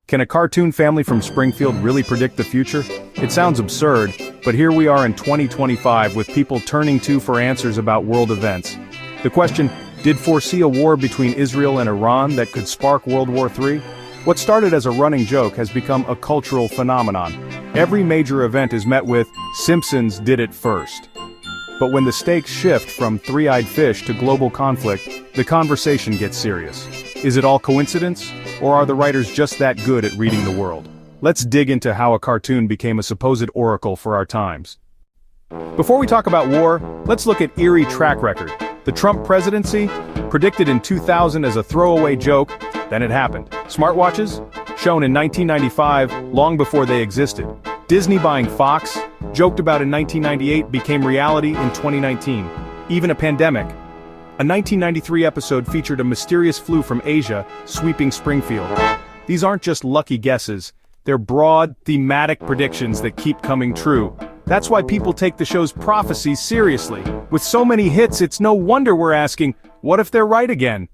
Can a cartoon family from Springfield really predict the future? It sounds absurd, but here we are in 2025 with people turning to for answers about world events. The question, did foresee a war between Israel and Iran that could spark World War III? What started as a running joke has become a cultural phenomenon. Every major event is met with, Simpsons did it first. But when the stakes shift from three-eyed fish to global conflict, the conversation gets serious. Is it all coincidence? Or are the writers just that good at reading the world? Let's dig into how a cartoon became a supposed oracle for our times. Before we talk about war, let's look at eerie track record. The Trump presidency? Predicted in 2000 as a throwaway joke, then it happened. Smartwatches? Shown in 1995, long before they existed. Disney buying Fox? Joked about in 1998, became reality in 2019. Even a pandemic. A 1993 episode featured a mysterious flu from Asia, sweeping Springfield. These aren't just lucky guesses, they're broad, thematic predictions that keep coming true. That's why people take the show's prophecies seriously. With so many hits, it's no wonder we're asking, what if they're right again?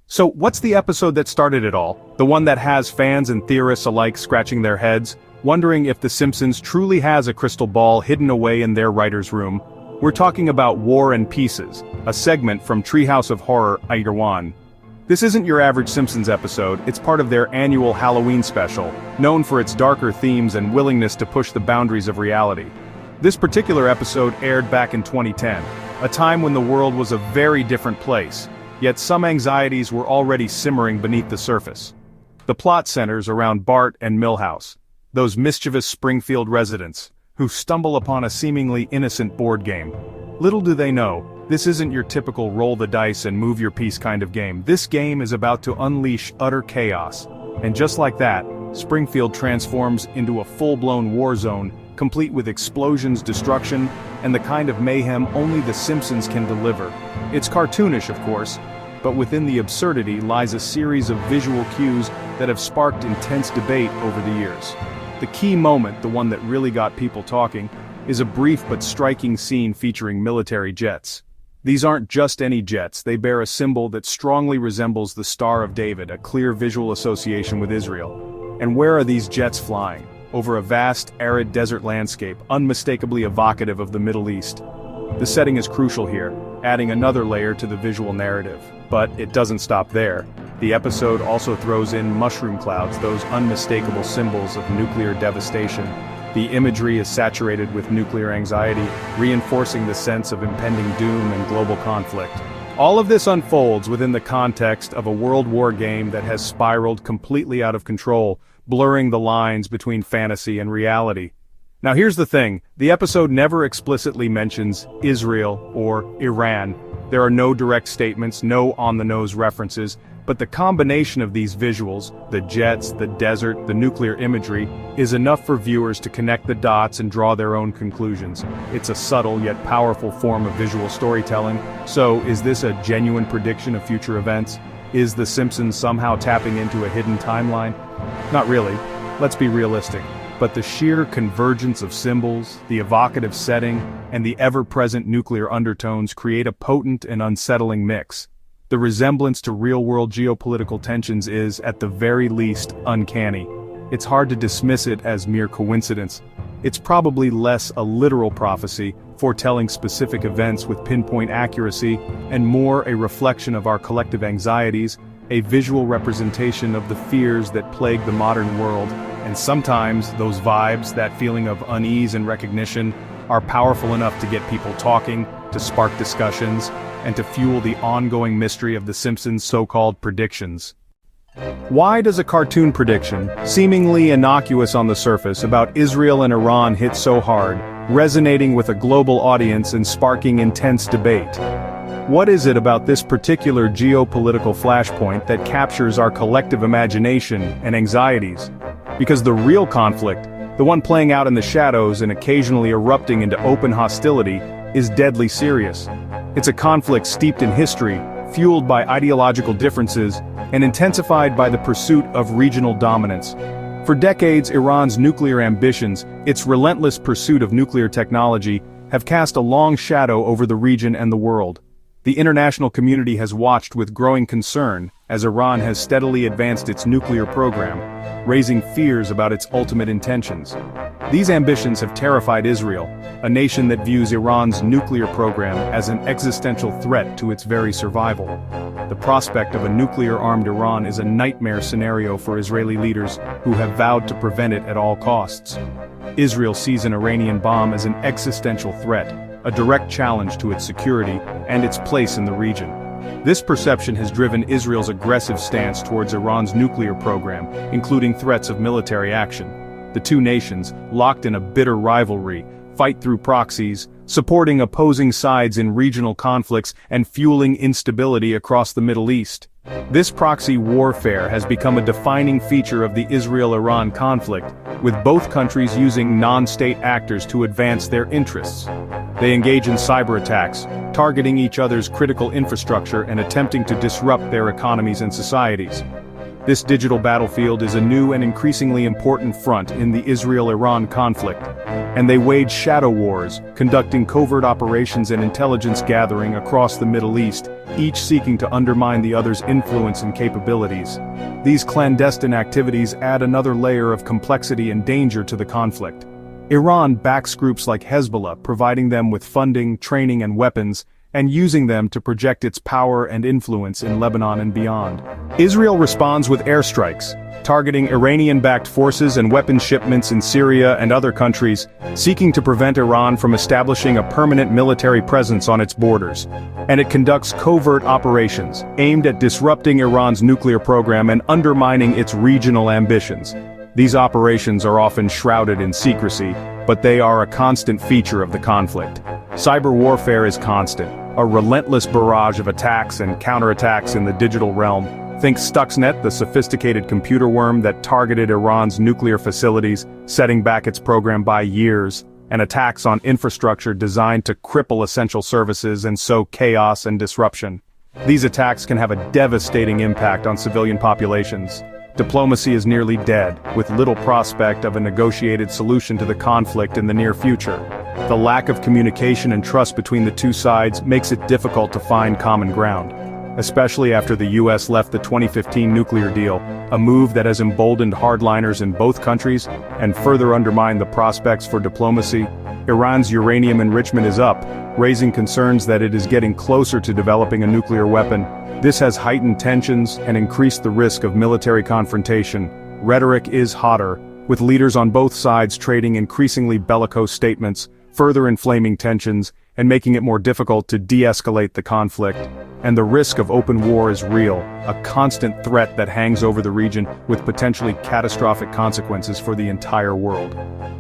So, what's the episode that started it all? The one that has fans and theorists alike scratching their heads, wondering if The Simpsons truly has a crystal ball hidden away in their writer's room? We're talking about War and Pieces, a segment from Treehouse of Horror, Year One. This isn't your average Simpsons episode, it's part of their annual Halloween special, known for its darker themes and willingness to push the boundaries of reality. This particular episode aired back in 2010, a time when the world was a very different place, yet some anxieties were already simmering beneath the surface. The plot centers around Bart and Milhouse, those mischievous Springfield residents, who stumble upon a seemingly innocent board game. Little do they know, this isn't your typical roll the dice and move your piece kind of game. This game is about to unleash utter chaos. And just like that, Springfield transforms into a full-blown war zone, complete with explosions, destruction, and the kind of mayhem only The Simpsons can deliver. It's cartoonish, of course, but within the absurdity lies a series of visual cues that have sparked intense debate over the years. The key moment, the one that really got people talking, is a brief but striking scene featuring military jets. These aren't just any jets, they bear a symbol that strongly resembles the Star of David, a clear visual association with Israel. And where are these jets flying? Over a vast, arid desert landscape, unmistakably evocative of the Middle East. The setting is crucial here, adding another layer to the visual narrative. But it doesn't stop there. The episode also throws in mushroom clouds, those unmistakable symbols of nuclear devastation. The imagery is saturated with nuclear anxiety, reinforcing the sense of impending doom and global conflict. All of this unfolds within the context of a World War game that has spiraled completely out of control, blurring the lines between fantasy and reality. Now here's the thing, the episode never explicitly mentions Israel or Iran. There are no direct statements, no on-the-nose references, but the combination of these visuals, the jets, the desert, the nuclear imagery, is enough for viewers to connect the dots and draw their own conclusions. It's a subtle yet powerful form of visual storytelling. So, is this a genuine prediction of future events? Is The Simpsons somehow tapping into a hidden timeline? Not really. Let's be realistic. But the sheer convergence of symbols, the evocative setting, and the ever-present nuclear undertones create a potent and unsettling mix. The resemblance to real-world geopolitical tensions is, at the very least, uncanny. It's hard to dismiss it as mere coincidence. It's probably less a literal prophecy, foretelling specific events with pinpoint accuracy, and more a reflection of our collective anxieties, a visual representation of the fears that plague the modern world. And sometimes, those vibes, that feeling of unease and recognition, are powerful enough to get people talking, to spark discussions, and to fuel the ongoing mystery of The Simpsons' so-called predictions. Why does a cartoon prediction, seemingly innocuous on the surface, about Israel and Iran hit so hard, resonating with a global audience and sparking intense debate? What is it about this particular geopolitical flashpoint that captures our collective imagination and anxieties? Because the real conflict, the one playing out in the shadows and occasionally erupting into open hostility, is deadly serious. It's a conflict steeped in history, fueled by ideological differences, and intensified by the pursuit of regional dominance. For decades, Iran's nuclear ambitions, its relentless pursuit of nuclear technology, have cast a long shadow over the region and the world. The international community has watched with growing concern as Iran has steadily advanced its nuclear program. raising fears about its ultimate intentions. These ambitions have terrified Israel, a nation that views Iran's nuclear program as an existential threat to its very survival. The prospect of a nuclear-armed Iran is a nightmare scenario for Israeli leaders who have vowed to prevent it at all costs. Israel sees an Iranian bomb as an existential threat, a direct challenge to its security and its place in the region. This perception has driven Israel's aggressive stance towards Iran's nuclear program, including threats of military action. The two nations, locked in a bitter rivalry, fight through proxies, supporting opposing sides in regional conflicts and fueling instability across the Middle East. This proxy warfare has become a defining feature of the Israel-Iran conflict, with both countries using non-state actors to advance their interests. They engage in cyber attacks, targeting each other's critical infrastructure and attempting to disrupt their economies and societies. This digital battlefield is a new and increasingly important front in the Israel-Iran conflict, and they wage shadow wars, conducting covert operations and intelligence gathering across the Middle East, each seeking to undermine the other's influence and capabilities. These clandestine activities add another layer of complexity and danger to the conflict. Iran backs groups like Hezbollah, providing them with funding, training and weapons, and using them to project its power and influence in Lebanon and beyond. Israel responds with airstrikes, targeting Iranian-backed forces and weapons shipments in Syria and other countries, seeking to prevent Iran from establishing a permanent military presence on its borders. And it conducts covert operations, aimed at disrupting Iran's nuclear program and undermining its regional ambitions. These operations are often shrouded in secrecy, but they are a constant feature of the conflict. Cyber warfare is constant, a relentless barrage of attacks and counterattacks in the digital realm. Think Stuxnet, the sophisticated computer worm that targeted Iran's nuclear facilities, setting back its program by years, and attacks on infrastructure designed to cripple essential services and sow chaos and disruption. These attacks can have a devastating impact on civilian populations. Diplomacy is nearly dead, with little prospect of a negotiated solution to the conflict in the near future. The lack of communication and trust between the two sides makes it difficult to find common ground, especially after the US left the 2015 nuclear deal, a move that has emboldened hardliners in both countries and further undermined the prospects for diplomacy. Iran's uranium enrichment is up, raising concerns that it is getting closer to developing a nuclear weapon. This has heightened tensions and increased the risk of military confrontation. Rhetoric is hotter, with leaders on both sides trading increasingly bellicose statements, further inflaming tensions and making it more difficult to de-escalate the conflict. And the risk of open war is real, a constant threat that hangs over the region with potentially catastrophic consequences for the entire world.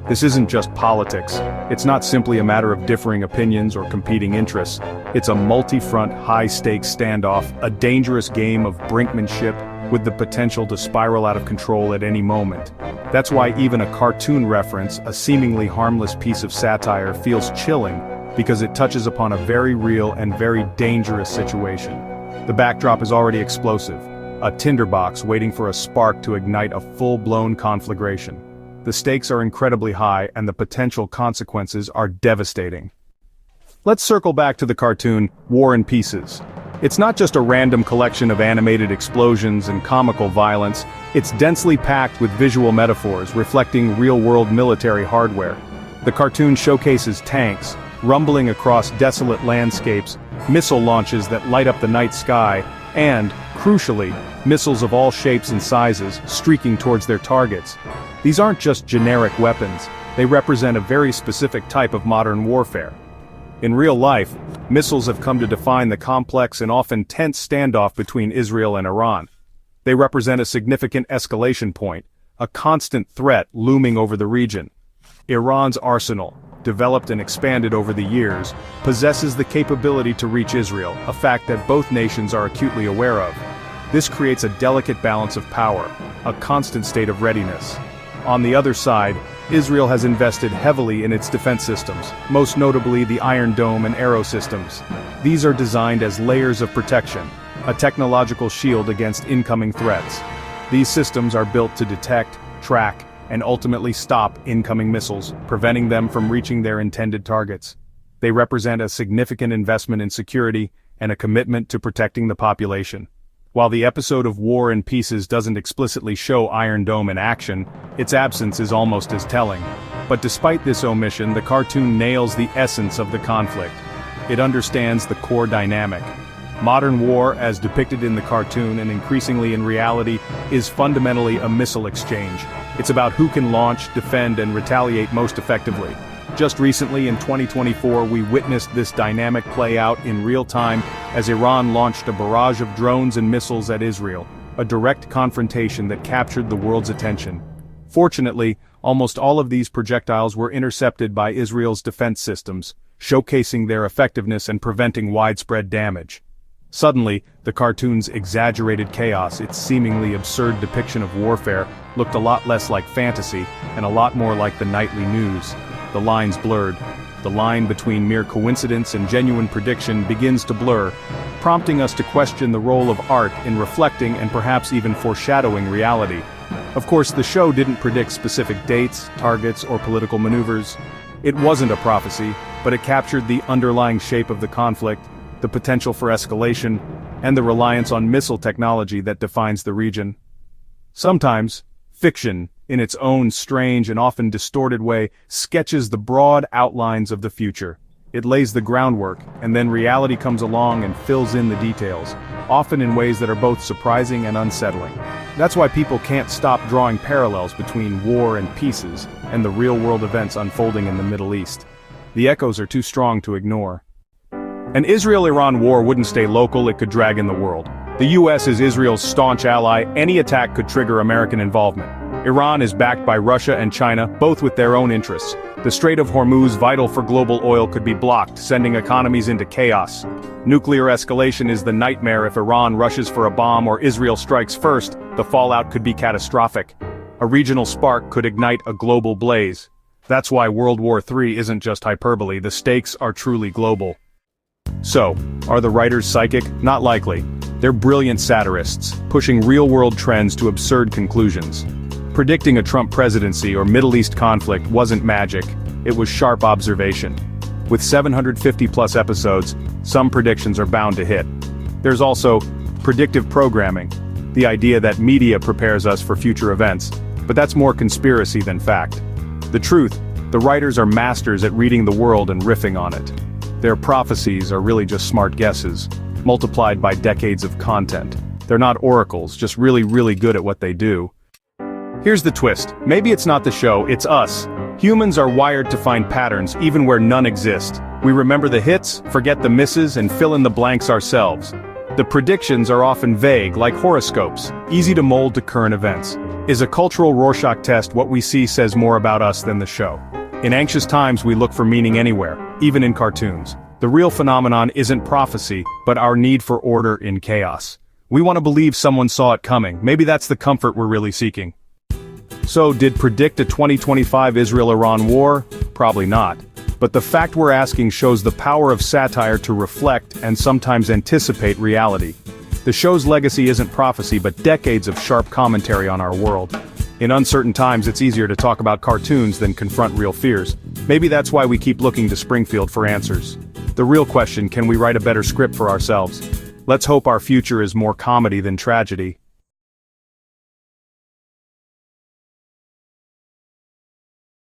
This isn't just politics. It's not simply a matter of differing opinions or competing interests. It's a multi-front, high-stakes standoff, a dangerous game of brinkmanship with the potential to spiral out of control at any moment. That's why even a cartoon reference, a seemingly harmless piece of satire, feels chilling, because it touches upon a very real and very dangerous situation. The backdrop is already explosive, a tinderbox waiting for a spark to ignite a full-blown conflagration. The stakes are incredibly high and the potential consequences are devastating. Let's circle back to the cartoon, War and Pieces. It's not just a random collection of animated explosions and comical violence, it's densely packed with visual metaphors reflecting real-world military hardware. The cartoon showcases tanks, rumbling across desolate landscapes, missile launches that light up the night sky, and, crucially, missiles of all shapes and sizes streaking towards their targets. These aren't just generic weapons, they represent a very specific type of modern warfare. In real life, missiles have come to define the complex and often tense standoff between Israel and Iran. They represent a significant escalation point, a constant threat looming over the region. Iran's arsenal, developed and expanded over the years, possesses the capability to reach Israel, a fact that both nations are acutely aware of. This creates a delicate balance of power, a constant state of readiness. On the other side, Israel has invested heavily in its defense systems, most notably the Iron Dome and Arrow systems. These are designed as layers of protection, a technological shield against incoming threats. These systems are built to detect, track, and ultimately stop incoming missiles, preventing them from reaching their intended targets. They represent a significant investment in security and a commitment to protecting the population. While the episode of War and Pieces doesn't explicitly show Iron Dome in action, its absence is almost as telling. But despite this omission, the cartoon nails the essence of the conflict. It understands the core dynamic. Modern war, as depicted in the cartoon and increasingly in reality, is fundamentally a missile exchange. It's about who can launch, defend, and retaliate most effectively. Just recently, in 2024, we witnessed this dynamic play out in real time as Iran launched a barrage of drones and missiles at Israel, a direct confrontation that captured the world's attention. Fortunately, almost all of these projectiles were intercepted by Israel's defense systems, showcasing their effectiveness and preventing widespread damage. Suddenly, the cartoon's exaggerated chaos, its seemingly absurd depiction of warfare, looked a lot less like fantasy and a lot more like the nightly news. The lines blurred. The line between mere coincidence and genuine prediction begins to blur, prompting us to question the role of art in reflecting and perhaps even foreshadowing reality. Of course, the show didn't predict specific dates, targets, or political maneuvers. It wasn't a prophecy, but it captured the underlying shape of the conflict, the potential for escalation, and the reliance on missile technology that defines the region. Sometimes, fiction, in its own strange and often distorted way, sketches the broad outlines of the future. It lays the groundwork, and then reality comes along and fills in the details, often in ways that are both surprising and unsettling. That's why people can't stop drawing parallels between War and Pieces and the real-world events unfolding in the Middle East. The echoes are too strong to ignore. An Israel-Iran war wouldn't stay local, it could drag in the world. The US is Israel's staunch ally. Any attack could trigger American involvement. Iran is backed by Russia and China, both with their own interests. The Strait of Hormuz, vital for global oil, could be blocked, sending economies into chaos. Nuclear escalation is the nightmare. If Iran rushes for a bomb or Israel strikes first, the fallout could be catastrophic. A regional spark could ignite a global blaze. That's why World War III isn't just hyperbole, the stakes are truly global. So, are the writers psychic? Not likely. They're brilliant satirists, pushing real-world trends to absurd conclusions. Predicting a Trump presidency or Middle East conflict wasn't magic, it was sharp observation. With 750-plus episodes, some predictions are bound to hit. There's also predictive programming, the idea that media prepares us for future events, but that's more conspiracy than fact. The truth, the writers are masters at reading the world and riffing on it. Their prophecies are really just smart guesses, multiplied by decades of content. They're not oracles, just really good at what they do. Here's the twist. Maybe it's not the show, it's us. Humans are wired to find patterns even where none exist. We remember the hits, forget the misses, and fill in the blanks ourselves. The predictions are often vague, like horoscopes, easy to mold to current events. Is a cultural Rorschach test what we see says more about us than the show? In anxious times we look for meaning anywhere, even in cartoons. The real phenomenon isn't prophecy, but our need for order in chaos. We want to believe someone saw it coming. Maybe that's the comfort we're really seeking. So, did predict a 2025 Israel-Iran war? Probably not. But the fact we're asking shows the power of satire to reflect and sometimes anticipate reality. The show's legacy isn't prophecy but decades of sharp commentary on our world. In uncertain times it's easier to talk about cartoons than confront real fears. Maybe that's why we keep looking to Springfield for answers. The real question, can we write a better script for ourselves? Let's hope our future is more comedy than tragedy.